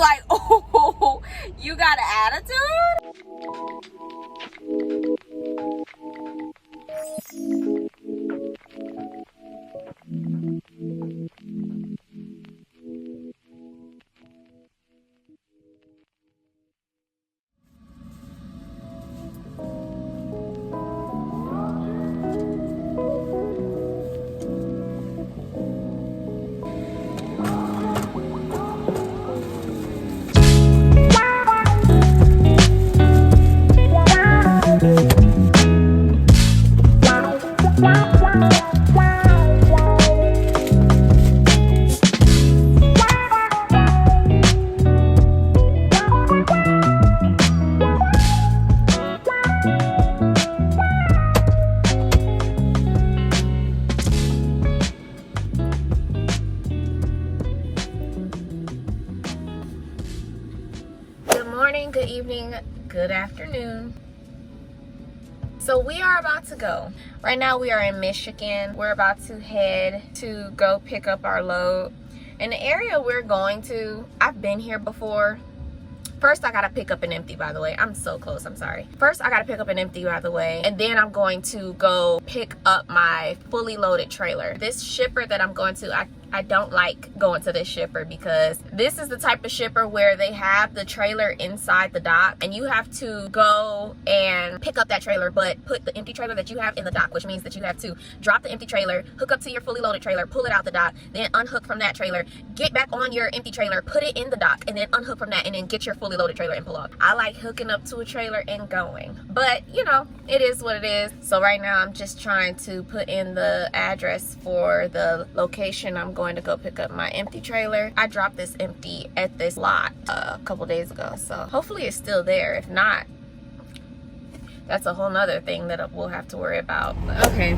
like, oh, you got an attitude? Good evening, good afternoon. So we are about to go. Right now we are in Michigan. We're about to head to go pick up our load. In the area we're going to, I've been here before. First, I gotta pick up an empty, by the way. I'm so close, I'm sorry. First, I gotta pick up an empty, by the way. And then I'm going to go pick up my fully loaded trailer. This shipper that I'm going to, I don't like going to this shipper because this is the type of shipper where they have the trailer inside the dock and you have to go and pick up that trailer but put the empty trailer that you have in the dock, which means that you have to drop the empty trailer, hook up to your fully loaded trailer, pull it out the dock, then unhook from that trailer, get back on your empty trailer, put it in the dock, and then unhook from that and then get your fully loaded trailer and pull off. I like hooking up to a trailer and going, but you know, it is what it is. So right now I'm just trying to put in the address for the location I'm going to go pick up my empty trailer. I dropped this empty at this lot a couple days ago, so hopefully it's still there. If not, that's a whole nother thing that we'll have to worry about. Okay,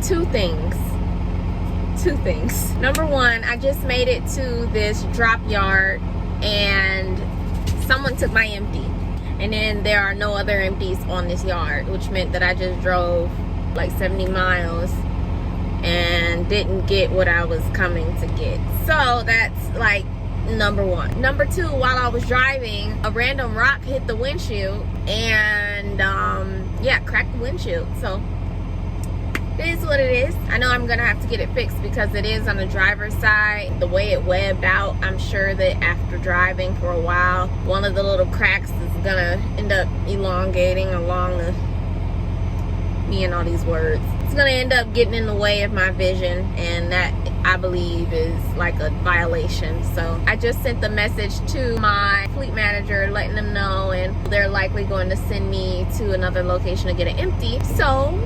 two things. Number one, I just made it to this drop yard and someone took my empty, and then there are no other empties on this yard, which meant that I just drove like 70 miles and didn't get what I was coming to get. So that's like number one. Number two, while I was driving, a random rock hit the windshield and yeah, cracked the windshield. So it is what it is. I know I'm gonna have to get it fixed because it is on the driver's side. The way it webbed out, I'm sure that after driving for a while, one of the little cracks is gonna end up elongating along the, me and all these words. It's gonna end up getting in the way of my vision, and that I believe is like a violation. So I just sent the message to my fleet manager letting them know, and they're likely going to send me to another location to get it empty. So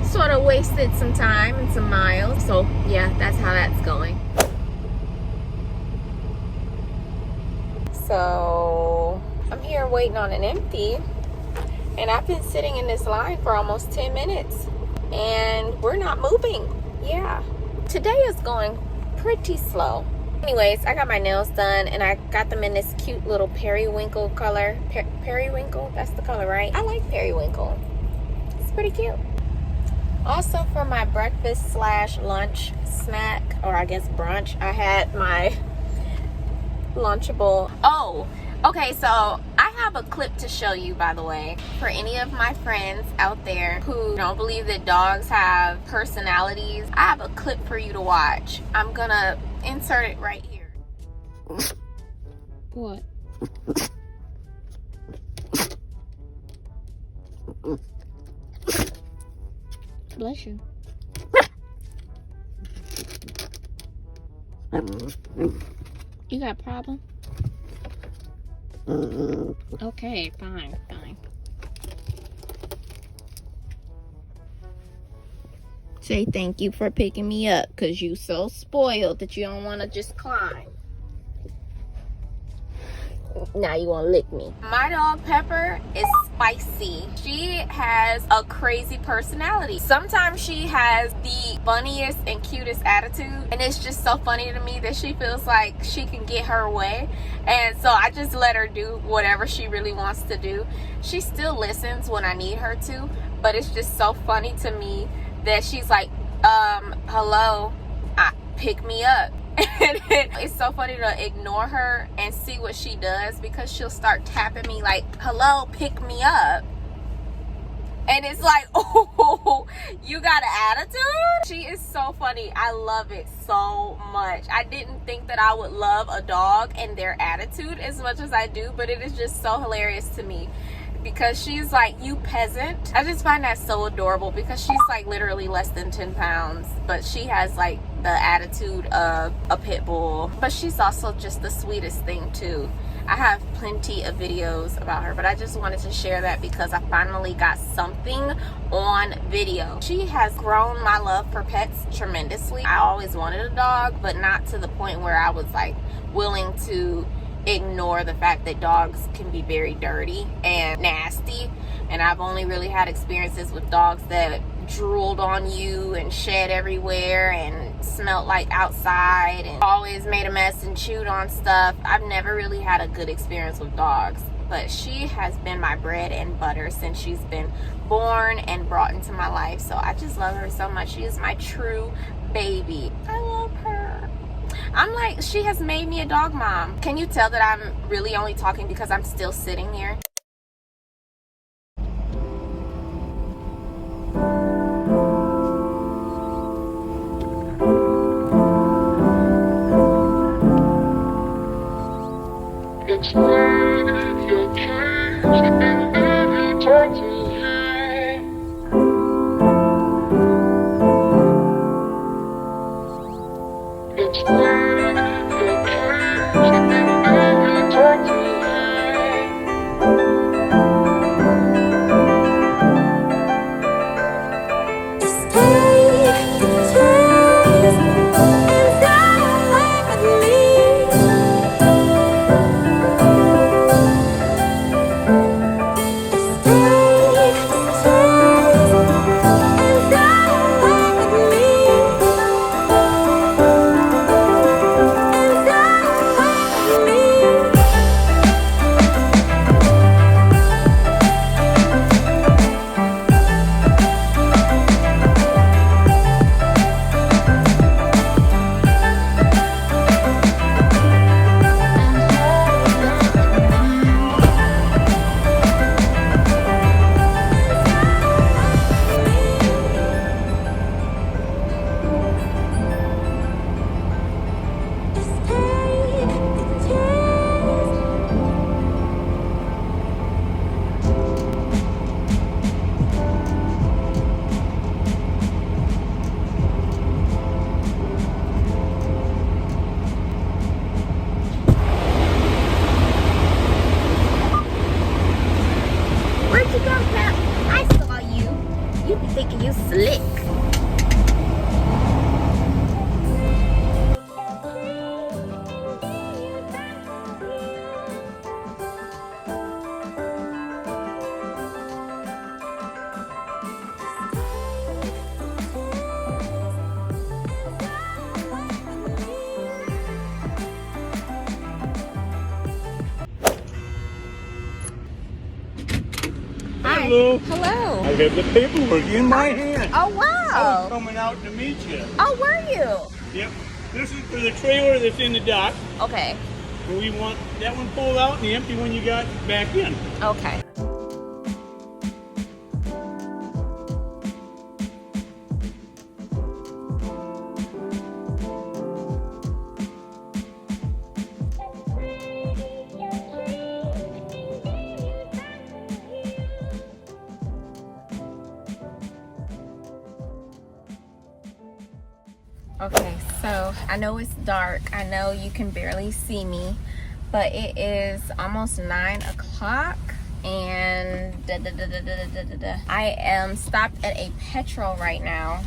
sort of wasted some time and some miles. So yeah, that's how that's going. So I'm here waiting on an empty, and I've been sitting in this line for almost 10 minutes and we're not moving. Yeah, today is going pretty slow. Anyways, I got my nails done and I got them in this cute little periwinkle color. Periwinkle, that's the color, right? I like periwinkle. It's pretty cute. Also, for my breakfast slash lunch snack, or I guess brunch, I had my Lunchable. Oh, okay, so I have a clip to show you, by the way, for any of my friends out there who don't believe that dogs have personalities. I have a clip for you to watch. I'm gonna insert it right here. What? Bless you. You got a problem? Okay, fine. Say thank you for picking me up, because you so spoiled that you don't want to just climb. Now you want to lick me. My dog Pepper is spicy. She has a crazy personality. Sometimes she has the funniest and cutest attitude, and it's just so funny to me that she feels like she can get her way, and so I just let her do whatever she really wants to do. She still listens when I need her to, but it's just so funny to me that she's like, hello, pick me up. And it's so funny to ignore her and see what she does, because she'll start tapping me like, hello, pick me up. And it's like, oh, you got an attitude? She is so funny. I love it so much. I didn't think that I would love a dog and their attitude as much as I do, but it is just so hilarious to me, because she's like, you peasant. I just find that so adorable, because she's like literally less than 10 pounds, but she has like the attitude of a pit bull. But she's also just the sweetest thing too. I have plenty of videos about her, but I just wanted to share that because I finally got something on video. She has grown my love for pets tremendously. I always wanted a dog, but not to the point where I was like willing to ignore the fact that dogs can be very dirty and nasty. And I've only really had experiences with dogs that drooled on you and shed everywhere and smelled like outside and always made a mess and chewed on stuff. I've never really had a good experience with dogs, but she has been my bread and butter since she's been born and brought into my life. So I just love her so much. She is my true baby. I love her. I'm like, she has made me a dog mom. Can you tell that I'm really only talking because I'm still sitting here? It's like your cage and every time you hear. It's like your cage and every time you Where'd you go, Cap? I saw you. You be thinking you slick. Hello. Hello. I have the paperwork in my hand. Oh, I wow. was coming out to meet you. Oh, were you? Yep. This is for the trailer that's in the dock. Okay. We want that one pulled out and the empty one you got back in. Okay. Okay, so I know it's dark. I know you can barely see me, but it is almost 9 o'clock and I am stopped at a Petro right now.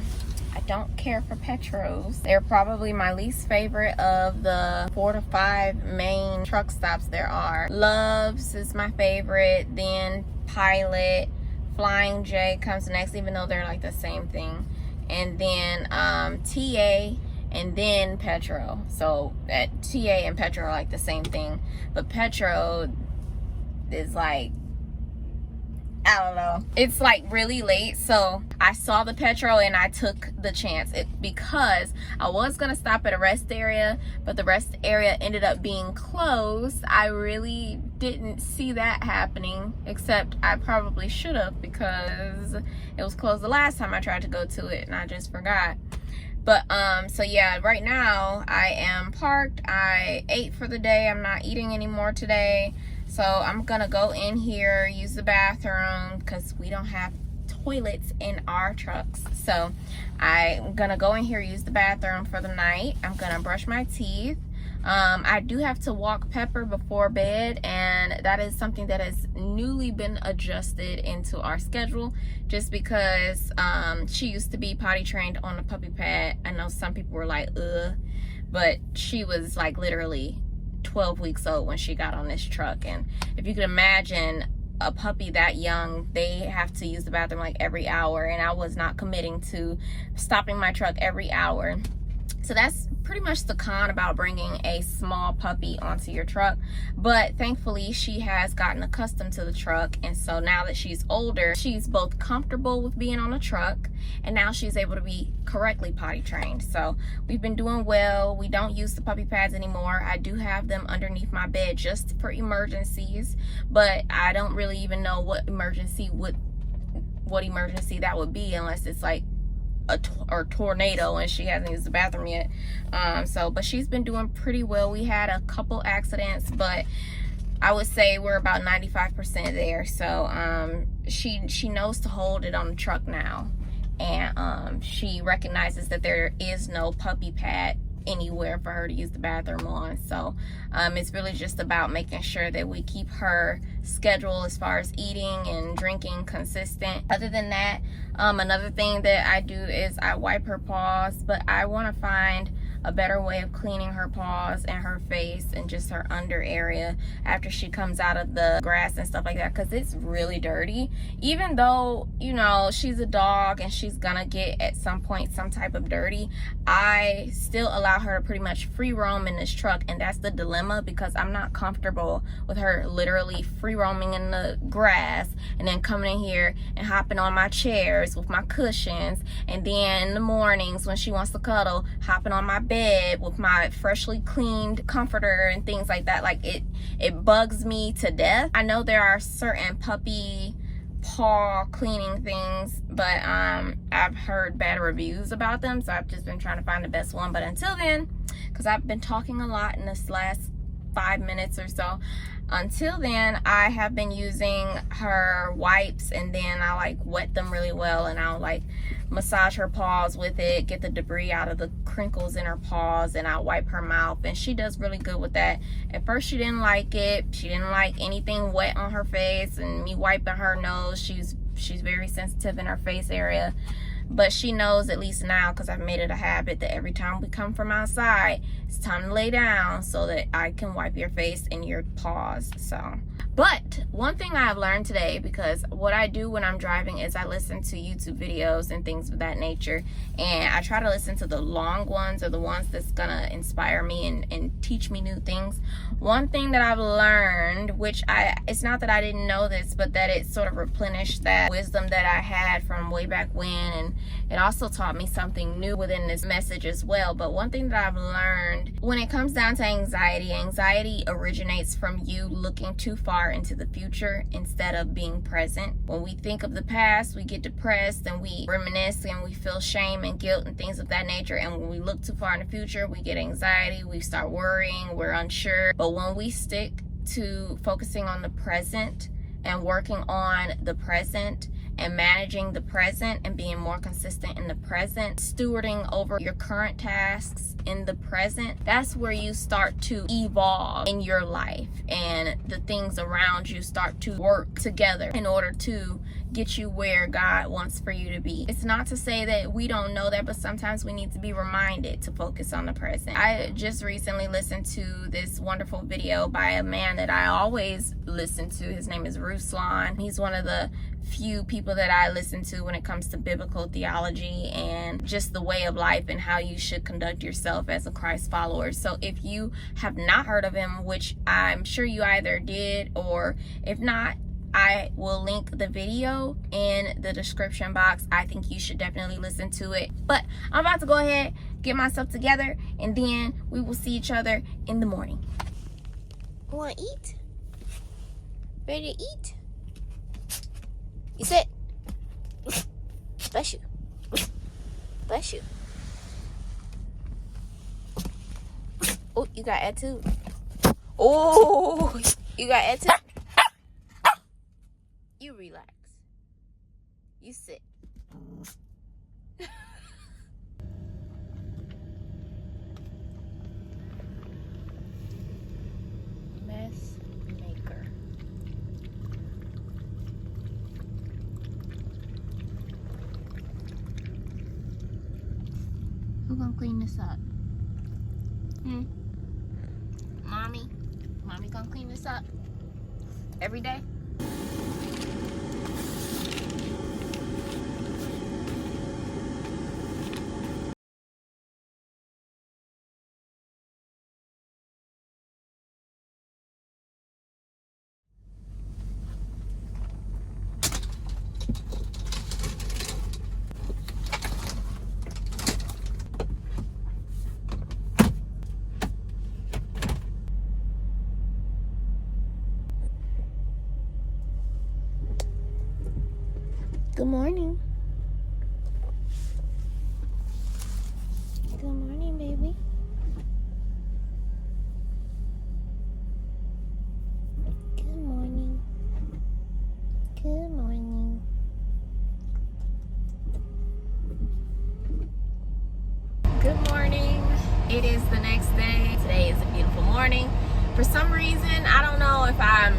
I don't care for Petros. They're probably my least favorite of the 4 to 5 main truck stops there are. Love's is my favorite, then Pilot, Flying J comes next, even though they're like the same thing. And then TA, and then Petro. So TA and Petro are like the same thing, but Petro is like I don't know. It's like really late, so I saw the petrol and I took the chance because I was gonna stop at a rest area, but the rest area ended up being closed. I really didn't see that happening, except I probably should have, because it was closed the last time I tried to go to it and I just forgot. But so yeah, right now I am parked. I ate for the day. I'm not eating anymore today. So I'm gonna go in here, use the bathroom, because we don't have toilets in our trucks. So I'm gonna go in here, use the bathroom for the night. I'm gonna brush my teeth. I do have to walk Pepper before bed, and that is something that has newly been adjusted into our schedule, just because she used to be potty trained on a puppy pad. I know some people were like, ugh, but she was like literally 12 weeks old when she got on this truck. And if you could imagine a puppy that young, they have to use the bathroom like every hour, and I was not committing to stopping my truck every hour. So that's pretty much the con about bringing a small puppy onto your truck. But thankfully she has gotten accustomed to the truck, and so now that she's older, she's both comfortable with being on a truck, and now she's able to be correctly potty trained. So we've been doing well. We don't use the puppy pads anymore. I do have them underneath my bed just for emergencies, but I don't really even know what emergency that would be, unless it's like a tornado and she hasn't used the bathroom yet. But she's been doing pretty well. We had a couple accidents, but I would say we're about 95% there. So she knows to hold it on the truck now, and she recognizes that there is no puppy pad anywhere for her to use the bathroom on. So it's really just about making sure that we keep her schedule as far as eating and drinking consistent. Other than that, another thing that I do is I wipe her paws, but I want to find a better way of cleaning her paws and her face and just her under area after she comes out of the grass and stuff like that, because it's really dirty. Even though, you know, she's a dog and she's gonna get at some point some type of dirty, I still allow her to pretty much free roam in this truck, and that's the dilemma, because I'm not comfortable with her literally free roaming in the grass and then coming in here and hopping on my chairs with my cushions, and then in the mornings when she wants to cuddle, hopping on my bed with my freshly cleaned comforter and things like that. Like it bugs me to death. I know there are certain puppy paw cleaning things, but I've heard bad reviews about them, so I've just been trying to find the best one. But until then, because I've been talking a lot in this last 5 minutes or so, until then I have been using her wipes, and then I like wet them really well, and I'll like massage her paws with it, get the debris out of the crinkles in her paws, and I'll wipe her mouth, and she does really good with that. At first she didn't like it. She didn't like anything wet on her face and me wiping her nose. She's very sensitive in her face area, but she knows, at least now, because I've made it a habit, that every time we come from outside, it's time to lay down so that I can wipe your face and your paws. So, but one thing I have learned today, because what I do when I'm driving is I listen to YouTube videos and things of that nature, and I try to listen to the long ones, or the ones that's gonna inspire me and teach me new things. One thing that I've learned, which it's not that I didn't know this, but that it sort of replenished that wisdom that I had from way back when, and it also taught me something new within this message as well. But one thing that I've learned when it comes down to anxiety originates from you looking too far into the future instead of being present. When we think of the past, we get depressed and we reminisce and we feel shame and guilt and things of that nature. And when we look too far in the future, we get anxiety, we start worrying, we're unsure. But when we stick to focusing on the present and working on the present and managing the present and being more consistent in the present, stewarding over your current tasks in the present, that's where you start to evolve in your life, and the things around you start to work together in order to get you where God wants for you to be. It's not to say that we don't know that, but sometimes we need to be reminded to focus on the present. I just recently listened to this wonderful video by a man that I always listen to. His name is Ruslan. He's one of the few people that I listen to when it comes to biblical theology and just the way of life and how you should conduct yourself as a Christ follower. So if you have not heard of him, which I'm sure you either did, or if not, I will link the video in the description box. I think you should definitely listen to it. But I'm about to go ahead, get myself together, and then we will see each other in the morning. Want to eat? Ready to eat? You sit. Bless you. Bless you. Oh, you got attitude. Oh, you got attitude. You relax. You sit. Mess maker. Who gonna clean this up? Mommy? Mommy gonna clean this up every day? Good morning. Good morning, baby. Good morning. Good morning. Good morning. It is the next day. Today is a beautiful morning. For some reason, I don't know if I'm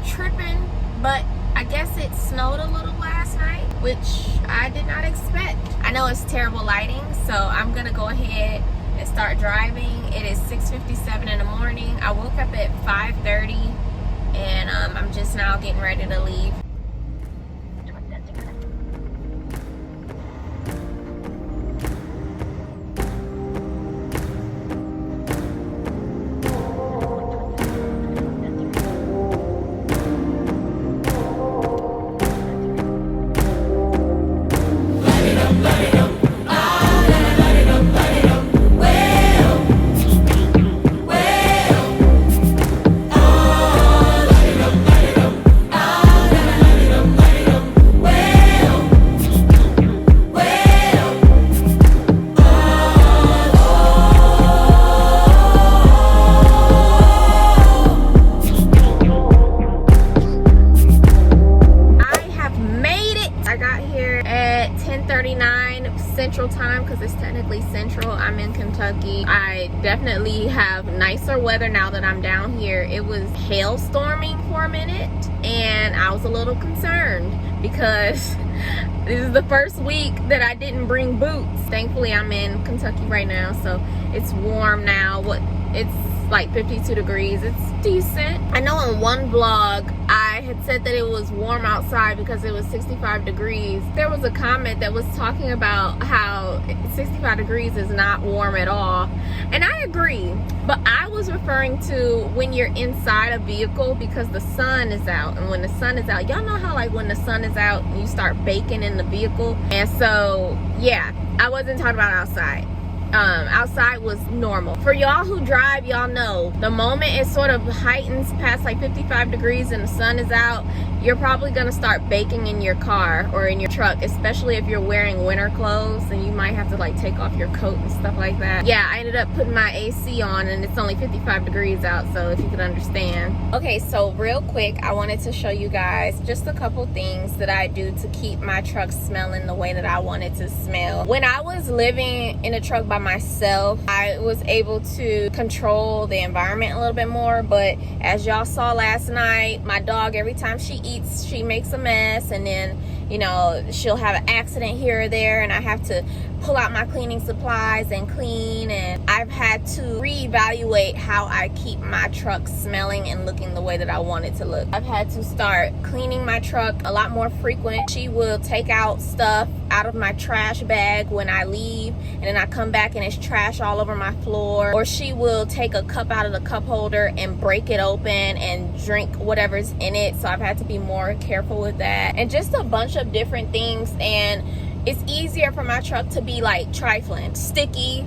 tripping, but I guess it snowed a little last night, which I did not expect. I know it's terrible lighting, so I'm gonna go ahead and start driving. It is 6:57 in the morning. I woke up at 5:30, and I'm just now getting ready to leave. Central time, because it's technically central. I'm in Kentucky. I definitely have nicer weather now that I'm down here. It was hailstorming for a minute, and I was a little concerned because this is the first week that I didn't bring boots. Thankfully, I'm in Kentucky right now, so it's warm now. It's like 52 degrees. It's decent. I know in one vlog I had said that it was warm outside because it was 65 degrees. There was a comment that was talking about how 65 degrees is not warm at all, and I agree, but I was referring to when you're inside a vehicle because the sun is out. And when the sun is out, y'all know how like when the sun is out you start baking in the vehicle. And so yeah, I wasn't talking about outside. Outside was normal. For y'all who drive, y'all know the moment it sort of heightens past like 55 degrees and the sun is out, you're probably gonna start baking in your car or in your truck, especially if you're wearing winter clothes, and you might have to like take off your coat and stuff like that. Yeah, I ended up putting my AC on and it's only 55 degrees out, so if you could understand. Okay, so real quick, I wanted to show you guys just a couple things that I do to keep my truck smelling the way that I want it to smell. When I was living in a truck by myself, I was able to control the environment a little bit more, but as y'all saw last night, my dog, every time she eats, she makes a mess, and then, you know, she'll have an accident here or there, and I have to pull out my cleaning supplies and clean, and I've had to reevaluate how I keep my truck smelling and looking the way that I want it to look. I've had to start cleaning my truck a lot more frequent. She will take out stuff out of my trash bag when I leave, and then I come back and it's trash all over my floor. Or she will take a cup out of the cup holder and break it open and drink whatever's in it. So I've had to be more careful with that, and just a bunch of different things. And it's easier for my truck to be like trifling, sticky,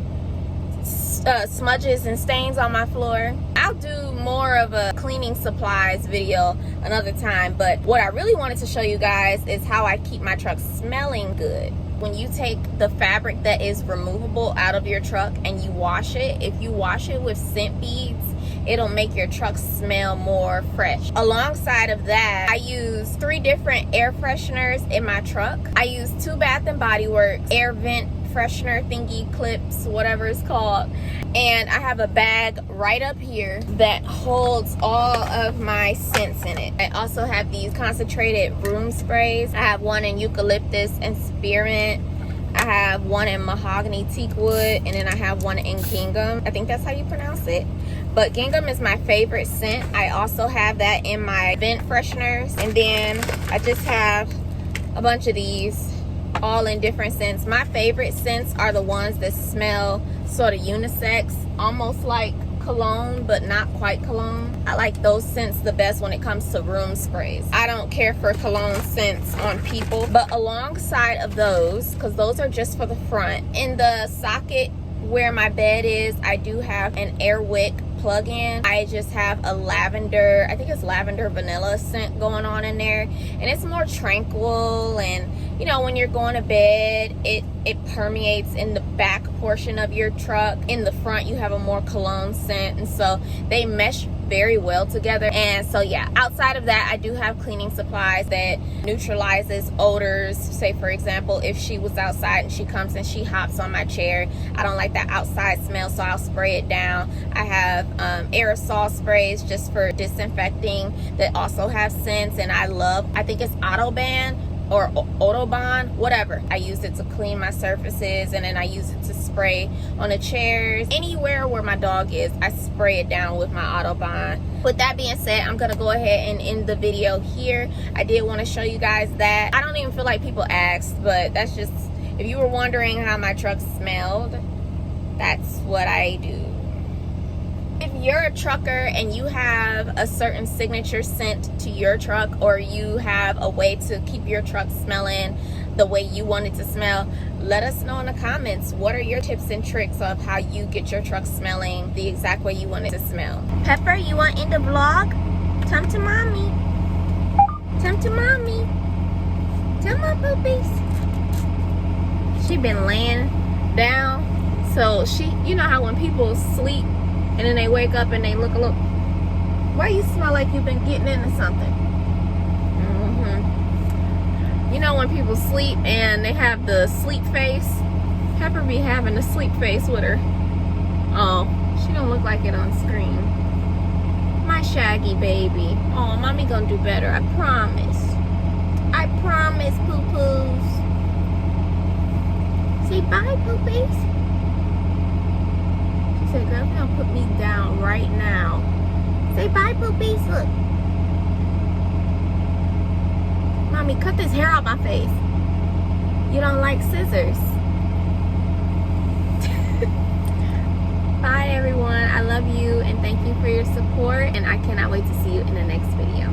smudges and stains on my floor. I'll do more of a cleaning supplies video another time, but what I really wanted to show you guys is how I keep my truck smelling good. When you take the fabric that is removable out of your truck and you wash it, if you wash it with scent beads, it'll make your truck smell more fresh. Alongside of that, I use 3 different air fresheners in my truck. I use 2 Bath & Body Works air vent freshener thingy clips, whatever it's called, and I have a bag right up here that holds all of my scents in it. I also have these concentrated room sprays. I have one in eucalyptus and spearmint. I have one in mahogany teak wood, and then I have one in gingham. I think that's how you pronounce it, but gingham is my favorite scent. I also have that in my vent fresheners, and then I just have a bunch of these all in different scents. My favorite scents are the ones that smell sort of unisex, almost like cologne but not quite cologne. I like those scents the best when it comes to room sprays. I don't care for cologne scents on people, but alongside of those, because those are just for the front, in the socket where my bed is, I do have an Airwick plug-in. I just have a lavender, I think it's lavender vanilla scent going on in there, and it's more tranquil, and you know, when you're going to bed, it permeates in the back portion of your truck. In the front, you have a more cologne scent, and so they mesh very well together. And so yeah, outside of that, I do have cleaning supplies that neutralizes odors. Say for example, if she was outside and she comes and she hops on my chair, I don't like that outside smell, so I'll spray it down. I have aerosol sprays just for disinfecting that also have scents, and I think it's Autobahn or Autobahn, whatever. I use it to clean my surfaces, and then I use it to spray on the chairs. Anywhere where my dog is, I spray it down with my Autobahn. With that being said, I'm gonna go ahead and end the video here. I did want to show you guys that. I don't even feel like people asked, but that's just, if you were wondering how my truck smelled, that's what I do. If you're a trucker and you have a certain signature scent to your truck, or you have a way to keep your truck smelling the way you want it to smell, let us know in the comments. What are your tips and tricks of how you get your truck smelling the exact way you want it to smell? Pepper, you want in the vlog? Come to mommy. Come to mommy. Come on, poopies. She been laying down, so she, you know how when people sleep and then they wake up and they look, why you smell like you've been getting into something? You know when people sleep and they have the sleep face? Pepper be having the sleep face with her. Oh, she don't look like it on screen. My shaggy baby. Oh, mommy gonna do better, I promise. I promise, poo-poos. Say bye, poopies. She said, girl, if you don't put me down right now. Say bye, poopies, look. Mommy, cut this hair out my face. You don't like scissors. Bye, everyone. I love you, and thank you for your support, and I cannot wait to see you in the next video.